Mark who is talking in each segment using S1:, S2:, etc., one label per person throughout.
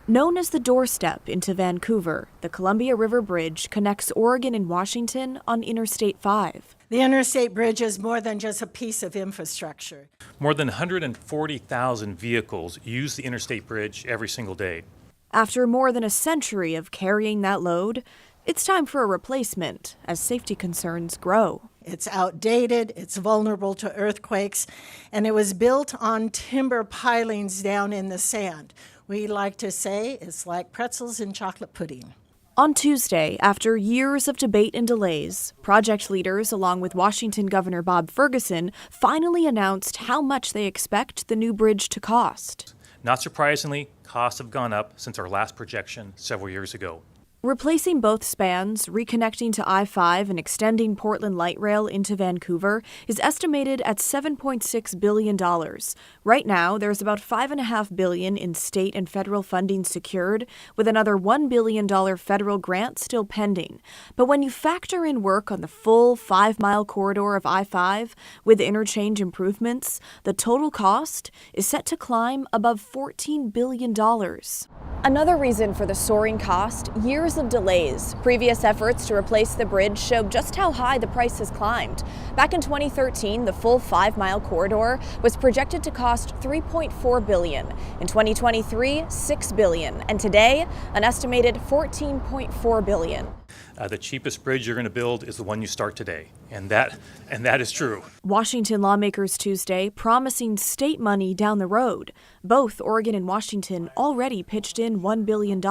S1: Known as the doorstep into Vancouver, the Columbia River Bridge connects Oregon and Washington on Interstate 5.
S2: The Interstate Bridge is more than just a piece of infrastructure.
S3: More than 140,000 vehicles use the Interstate Bridge every single day.
S1: After more than a century of carrying that load, it's time for a replacement as safety concerns grow.
S2: It's outdated, it's vulnerable to earthquakes, and it was built on timber pilings down in the sand. We like to say it's like pretzels and chocolate pudding.
S1: On Tuesday, after years of debate and delays, project leaders, along with Washington Governor Bob Ferguson, finally announced how much they expect the new bridge to cost.
S3: Not surprisingly, costs have gone up since our last projection several years ago.
S1: Replacing both spans, reconnecting to I-5 and extending Portland Light Rail into Vancouver is estimated at $7.6 billion. Right now, there's about $5.5 billion in state and federal funding secured, with another $1 billion federal grant still pending. But when you factor in work on the full 5-mile corridor of I-5 with interchange improvements, the total cost is set to climb above $14 billion. Another reason for the soaring cost, years of delays. Previous efforts to replace the bridge show just how high the price has climbed. Back in 2013, the full 5-mile corridor was projected to cost $3.4 billion. In 2023, $6 billion. And today, an estimated $14.4 billion.
S3: The cheapest bridge you're going to build is the one you start today, and that is true.
S1: Washington lawmakers Tuesday promising state money down the road. Both Oregon and Washington already pitched in $1 billion.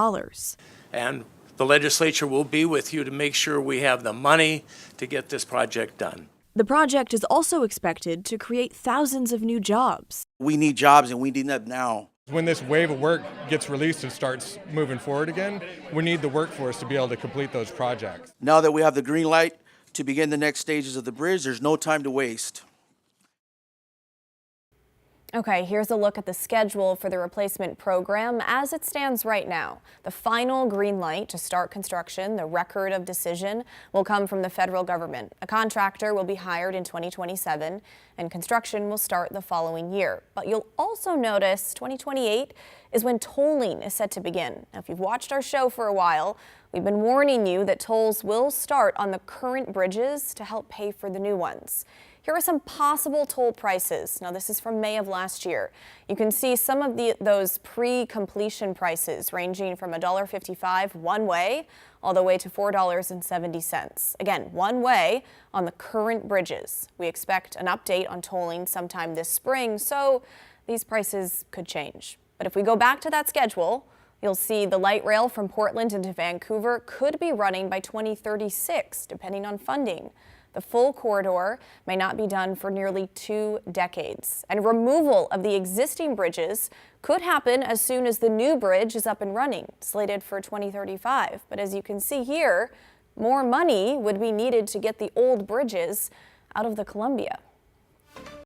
S4: And the legislature will be with you to make sure we have the money to get this project done.
S1: The project is also expected to create thousands of new jobs.
S5: We need jobs, and we need them now.
S6: When this wave of work gets released and starts moving forward again, we need the workforce to be able to complete those projects.
S5: Now that we have the green light to begin the next stages of the bridge, there's no time to waste.
S7: Okay, here's a look at the schedule for the replacement program as it stands right now. The final green light to start construction, the record of decision, will come from the federal government. A contractor will be hired in 2027, and construction will start the following year. But you'll also notice 2028 is when tolling is set to begin. Now, if you've watched our show for a while, we've been warning you that tolls will start on the current bridges to help pay for the new ones. Here are some possible toll prices. Now, this is from May of last year. You can see some of those pre-completion prices ranging from $1.55 one way all the way to $4.70. Again, one way on the current bridges. We expect an update on tolling sometime this spring, so these prices could change. But if we go back to that schedule, you'll see the light rail from Portland into Vancouver could be running by 2036, depending on funding. The full corridor may not be done for nearly 2 decades. And removal of the existing bridges could happen as soon as the new bridge is up and running, slated for 2035. But as you can see here, more money would be needed to get the old bridges out of the Columbia.